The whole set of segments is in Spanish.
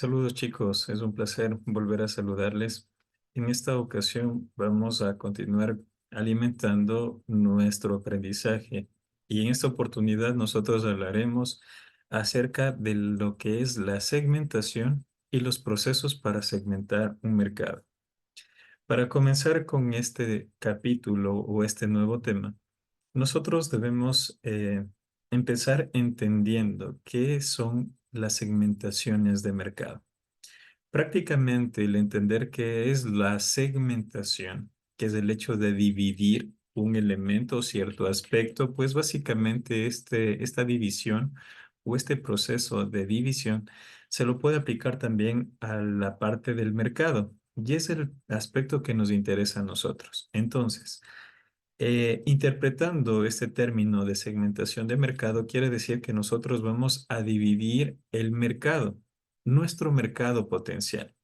Saludos chicos, es un placer volver a saludarles. En esta ocasión vamos a continuar alimentando nuestro aprendizaje y en esta oportunidad nosotros hablaremos acerca de lo que es la segmentación y los procesos para segmentar un mercado. Para comenzar con este capítulo o este nuevo tema, nosotros debemos empezar entendiendo qué son las segmentaciones de mercado. Prácticamente el entender qué es la segmentación, que es el hecho de dividir un elemento o cierto aspecto, pues básicamente esta división o este proceso de división se lo puede aplicar también a la parte del mercado y es el aspecto que nos interesa a nosotros. Entonces, interpretando este término de segmentación de mercado, quiere decir que nosotros vamos a dividir el mercado, nuestro mercado potencial.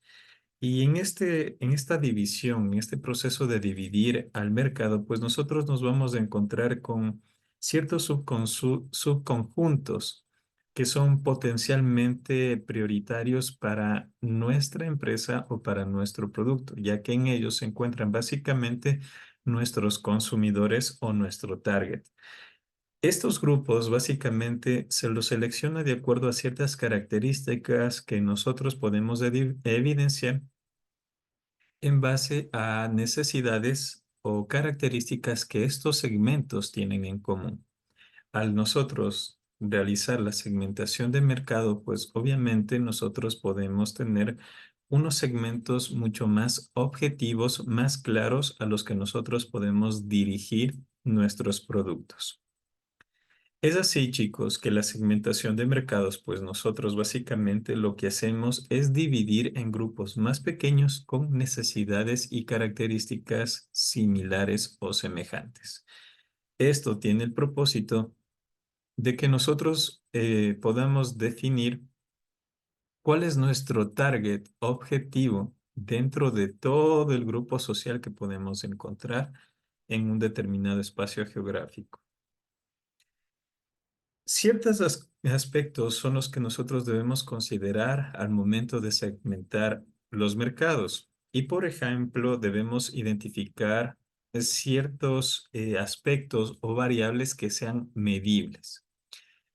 Y en esta división, en este proceso de dividir al mercado, pues nosotros nos vamos a encontrar con ciertos subconjuntos que son potencialmente prioritarios para nuestra empresa o para nuestro producto, ya que en ellos se encuentran básicamente nuestros consumidores o nuestro target. Estos grupos básicamente se los selecciona de acuerdo a ciertas características que nosotros podemos evidenciar en base a necesidades o características que estos segmentos tienen en común. Al nosotros realizar la segmentación de mercado, pues obviamente nosotros podemos tener unos segmentos mucho más objetivos, más claros a los que nosotros podemos dirigir nuestros productos. Es así, chicos, que la segmentación de mercados, pues nosotros básicamente lo que hacemos es dividir en grupos más pequeños con necesidades y características similares o semejantes. Esto tiene el propósito de que nosotros podamos definir cuál es nuestro target objetivo dentro de todo el grupo social que podemos encontrar en un determinado espacio geográfico. Ciertos aspectos son los que nosotros debemos considerar al momento de segmentar los mercados. Y por ejemplo, debemos identificar ciertos aspectos o variables que sean medibles.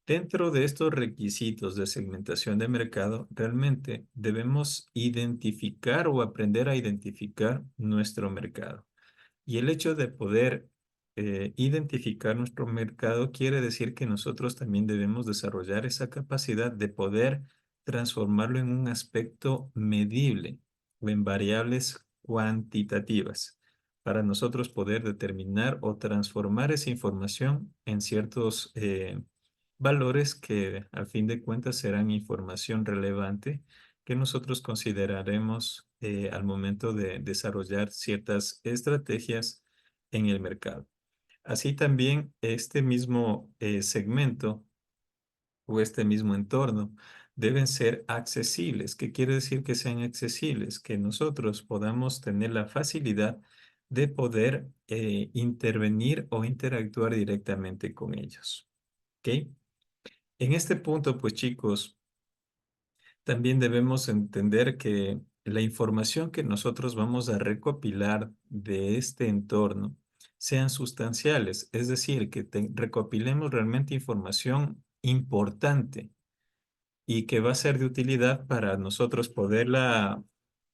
Dentro de estos requisitos de segmentación de mercado, realmente debemos identificar o aprender a identificar nuestro mercado. Y el hecho de poder identificar nuestro mercado quiere decir que nosotros también debemos desarrollar esa capacidad de poder transformarlo en un aspecto medible o en variables cuantitativas para nosotros poder determinar o transformar esa información en ciertos valores que al fin de cuentas serán información relevante que nosotros consideraremos al momento de desarrollar ciertas estrategias en el mercado. Así también este mismo segmento o este mismo entorno deben ser accesibles. ¿Qué quiere decir que sean accesibles? Que nosotros podamos tener la facilidad de poder intervenir o interactuar directamente con ellos. ¿Ok? En este punto, pues chicos, también debemos entender que la información que nosotros vamos a recopilar de este entorno sean sustanciales, es decir, que recopilemos realmente información importante y que va a ser de utilidad para nosotros poderla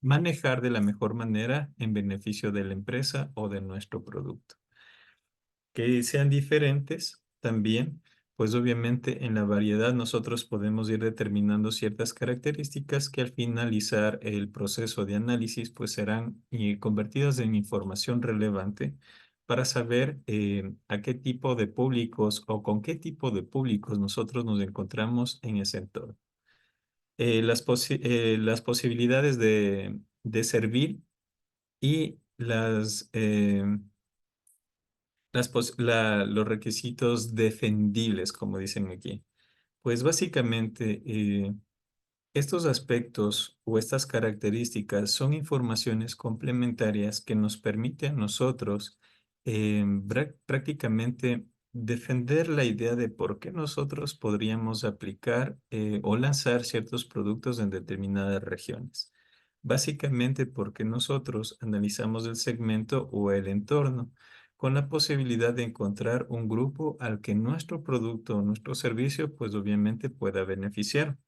manejar de la mejor manera en beneficio de la empresa o de nuestro producto. Que sean diferentes también, pues obviamente en la variedad nosotros podemos ir determinando ciertas características que al finalizar el proceso de análisis pues serán convertidas en información relevante para saber a qué tipo de públicos o con qué tipo de públicos nosotros nos encontramos en ese entorno. Las posibilidades de servir y los requisitos defendibles, como dicen aquí. Pues básicamente estos aspectos o estas características son informaciones complementarias que nos permiten a nosotros prácticamente defender la idea de por qué nosotros podríamos aplicar o lanzar ciertos productos en determinadas regiones. Básicamente porque nosotros analizamos el segmento o el entorno con la posibilidad de encontrar un grupo al que nuestro producto o nuestro servicio pues obviamente pueda beneficiar.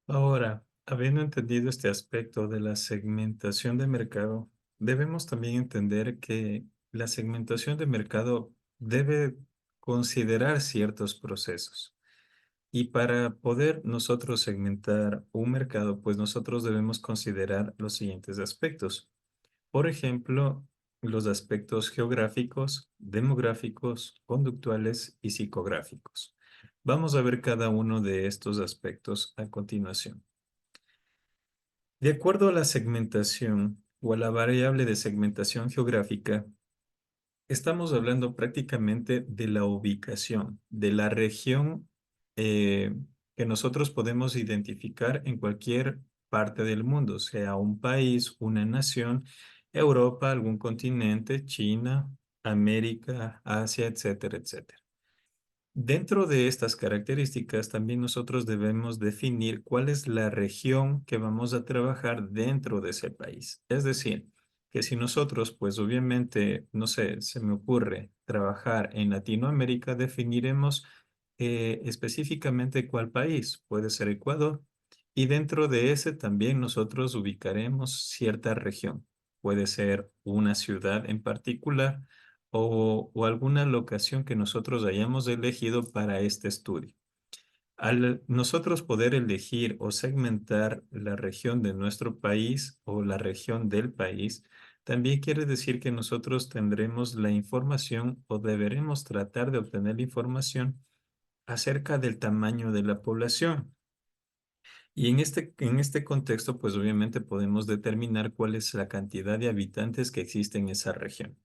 Ahora, habiendo entendido este aspecto de la segmentación de mercado, debemos también entender que la segmentación de mercado debe considerar ciertos procesos. Y para poder nosotros segmentar un mercado, pues nosotros debemos considerar los siguientes aspectos. Por ejemplo, los aspectos geográficos, demográficos, conductuales y psicográficos. Vamos a ver cada uno de estos aspectos a continuación. De acuerdo a la segmentación o a la variable de segmentación geográfica, estamos hablando prácticamente de la ubicación, de la región eh, que nosotros podemos identificar en cualquier parte del mundo, sea un país, una nación, Europa, algún continente, China, América, Asia, etcétera, etcétera. Dentro de estas características, también nosotros debemos definir cuál es la región que vamos a trabajar dentro de ese país. Es decir, que si nosotros, pues obviamente, no sé, se me ocurre trabajar en Latinoamérica, definiremos específicamente cuál país. Puede ser Ecuador. Y dentro de ese también nosotros ubicaremos cierta región. Puede ser una ciudad en particular o alguna locación que nosotros hayamos elegido para este estudio. Al nosotros poder elegir o segmentar la región de nuestro país o la región del país, también quiere decir que nosotros tendremos la información o deberemos tratar de obtener la información acerca del tamaño de la población. Y en este contexto, pues obviamente podemos determinar cuál es la cantidad de habitantes que existe en esa región.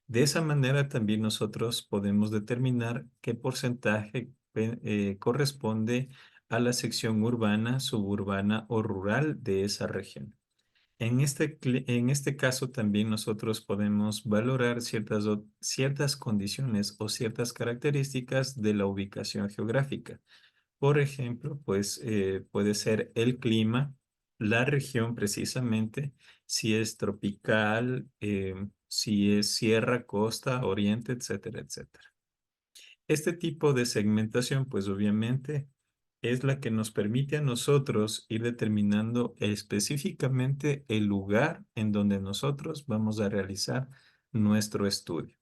De esa manera también nosotros podemos determinar qué porcentaje corresponde a la sección urbana, suburbana o rural de esa región. En este caso también nosotros podemos valorar ciertas condiciones o ciertas características de la ubicación geográfica. Por ejemplo, pues puede ser el clima, la región precisamente, si es tropical, si es sierra, costa, oriente, etcétera, etcétera. Este tipo de segmentación, pues obviamente, es la que nos permite a nosotros ir determinando específicamente el lugar en donde nosotros vamos a realizar nuestro estudio.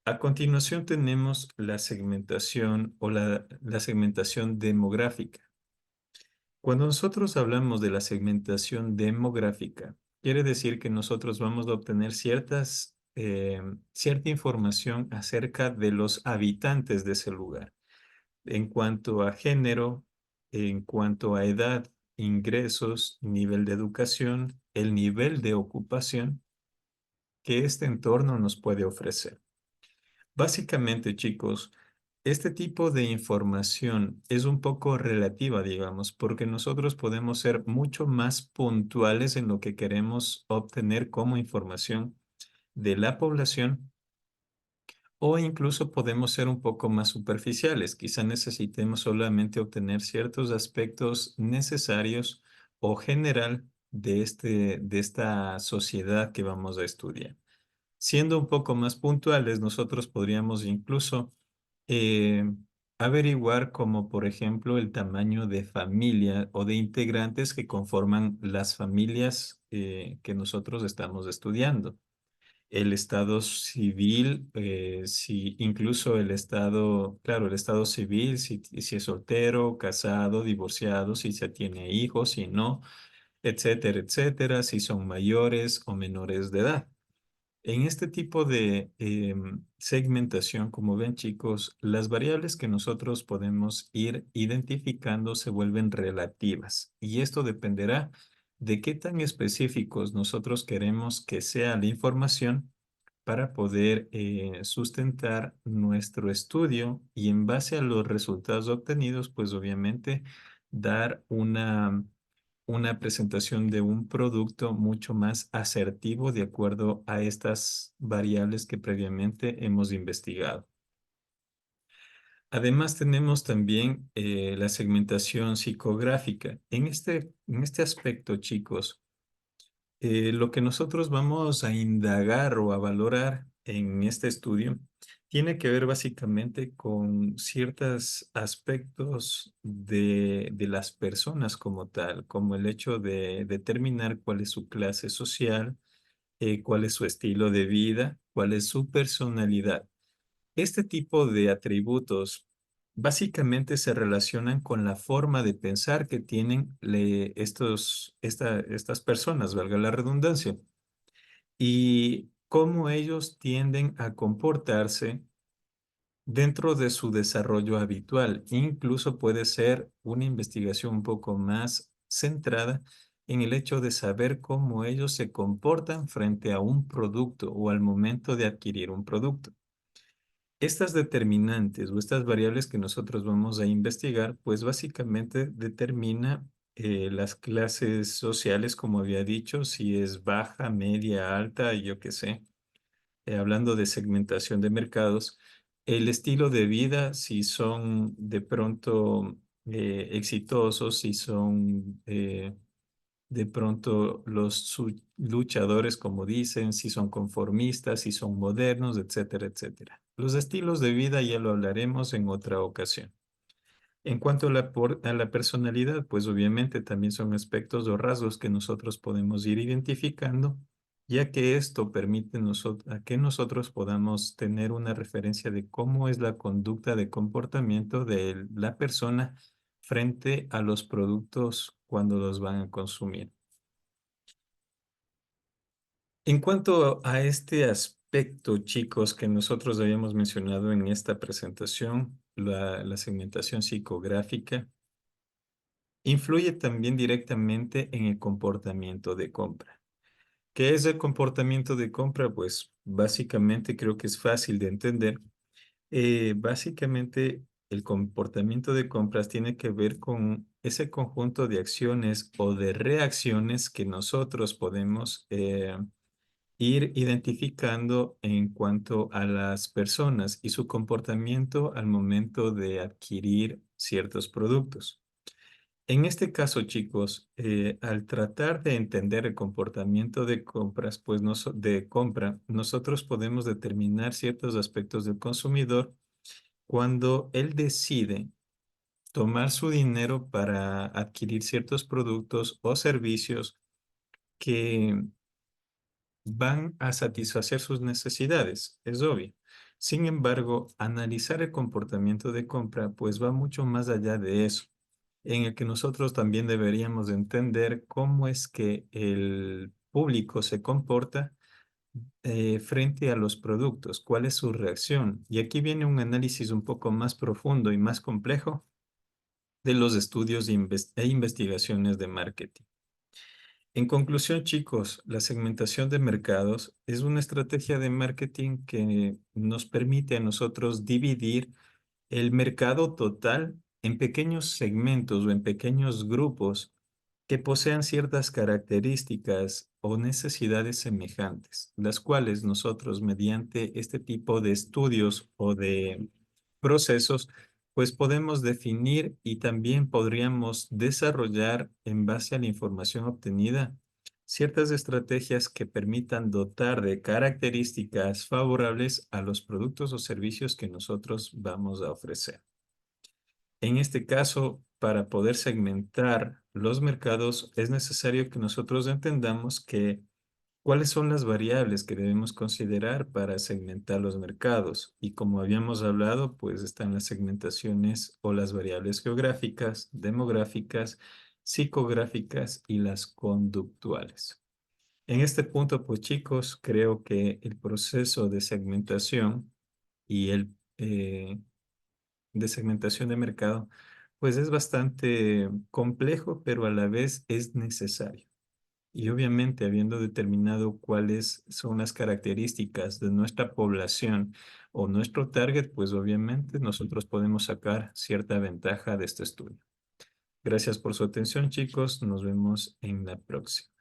A continuación tenemos la segmentación o la segmentación demográfica. Cuando nosotros hablamos de la segmentación demográfica, quiere decir que nosotros vamos a obtener cierta información acerca de los habitantes de ese lugar, en cuanto a género, en cuanto a edad, ingresos, nivel de educación, el nivel de ocupación que este entorno nos puede ofrecer. Básicamente, chicos, este tipo de información es un poco relativa, digamos, porque nosotros podemos ser mucho más puntuales en lo que queremos obtener como información de la población o incluso podemos ser un poco más superficiales. Quizá necesitemos solamente obtener ciertos aspectos necesarios o general de esta sociedad que vamos a estudiar. Siendo un poco más puntuales, nosotros podríamos incluso eh, averiguar como, por ejemplo, el tamaño de familia o de integrantes que conforman las familias que nosotros estamos estudiando. El estado civil, si incluso el estado, claro, el estado civil, si es soltero, casado, divorciado, si se tiene hijos, si no, etcétera, etcétera, si son mayores o menores de edad. En este tipo de segmentación, como ven chicos, las variables que nosotros podemos ir identificando se vuelven relativas y esto dependerá de qué tan específicos nosotros queremos que sea la información para poder sustentar nuestro estudio y en base a los resultados obtenidos, pues obviamente dar una presentación de un producto mucho más asertivo de acuerdo a estas variables que previamente hemos investigado. Además, tenemos también la segmentación psicográfica. En este aspecto, chicos, lo que nosotros vamos a indagar o a valorar en este estudio tiene que ver básicamente con ciertos aspectos de las personas como tal, como el hecho de determinar cuál es su clase social, cuál es su estilo de vida, cuál es su personalidad. Este tipo de atributos básicamente se relacionan con la forma de pensar que tienen estas personas, valga la redundancia, y cómo ellos tienden a comportarse dentro de su desarrollo habitual. Incluso puede ser una investigación un poco más centrada en el hecho de saber cómo ellos se comportan frente a un producto o al momento de adquirir un producto. Estas determinantes o estas variables que nosotros vamos a investigar, pues básicamente determina las clases sociales, como había dicho, si es baja, media, alta, y yo qué sé, hablando de segmentación de mercados, el estilo de vida, si son de pronto exitosos, si son de pronto luchadores, como dicen, si son conformistas, si son modernos, etcétera, etcétera. Los estilos de vida ya lo hablaremos en otra ocasión. En cuanto a la personalidad, pues obviamente también son aspectos o rasgos que nosotros podemos ir identificando, ya que esto permite a que nosotros podamos tener una referencia de cómo es la conducta de comportamiento de la persona frente a los productos cuando los van a consumir. En cuanto a este aspecto, chicos, que nosotros habíamos mencionado en esta presentación, la segmentación psicográfica, influye también directamente en el comportamiento de compra. ¿Qué es el comportamiento de compra? Pues básicamente creo que es fácil de entender. Básicamente el comportamiento de compras tiene que ver con ese conjunto de acciones o de reacciones que nosotros podemos ir identificando en cuanto a las personas y su comportamiento al momento de adquirir ciertos productos. En este caso, chicos, al tratar de entender el comportamiento de compras, pues de compra, nosotros podemos determinar ciertos aspectos del consumidor cuando él decide tomar su dinero para adquirir ciertos productos o servicios que van a satisfacer sus necesidades, es obvio. Sin embargo, analizar el comportamiento de compra pues va mucho más allá de eso, en el que nosotros también deberíamos de entender cómo es que el público se comporta frente a los productos, cuál es su reacción. Y aquí viene un análisis un poco más profundo y más complejo de los estudios e investigaciones de marketing. En conclusión, chicos, la segmentación de mercados es una estrategia de marketing que nos permite a nosotros dividir el mercado total en pequeños segmentos o en pequeños grupos que posean ciertas características o necesidades semejantes, las cuales nosotros mediante este tipo de estudios o de procesos, pues podemos definir y también podríamos desarrollar en base a la información obtenida ciertas estrategias que permitan dotar de características favorables a los productos o servicios que nosotros vamos a ofrecer. En este caso, para poder segmentar los mercados, es necesario que nosotros entendamos cuáles son las variables que debemos considerar para segmentar los mercados. Y como habíamos hablado, pues están las segmentaciones o las variables geográficas, demográficas, psicográficas y las conductuales. En este punto, pues chicos, creo que el proceso de segmentación y de segmentación de mercado, pues es bastante complejo, pero a la vez es necesario. Y obviamente, habiendo determinado cuáles son las características de nuestra población o nuestro target, pues obviamente nosotros podemos sacar cierta ventaja de este estudio. Gracias por su atención, chicos. Nos vemos en la próxima.